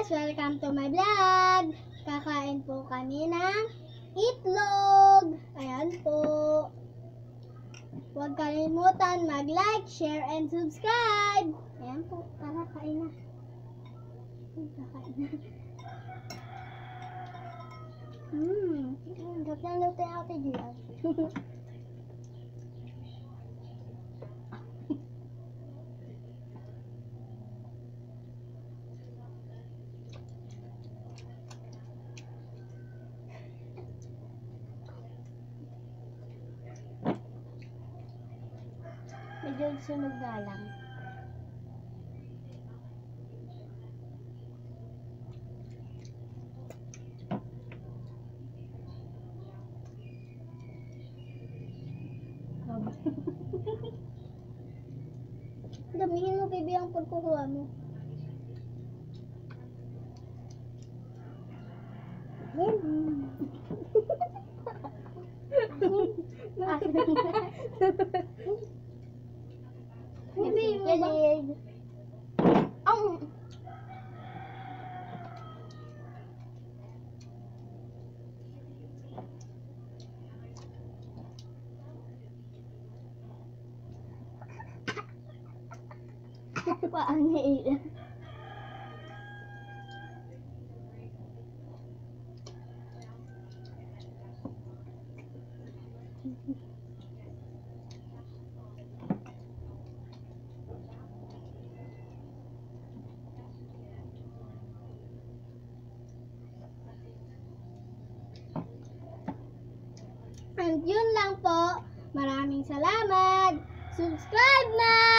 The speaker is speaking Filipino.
guys! Welcome to my vlog! Kakain po kami ng itlog. Ayan po. Huwag kalimutan mag-like, share, and subscribe. Ayan po. Tara, kain na. Kakain na. Gap na luto yung ate Gia. Medyo sunog nga lang. Damihin mo, baby, ang pagkukuha mo. Baby, galig. Paano iyan? And yun lang po. Maraming salamat. Subscribe na!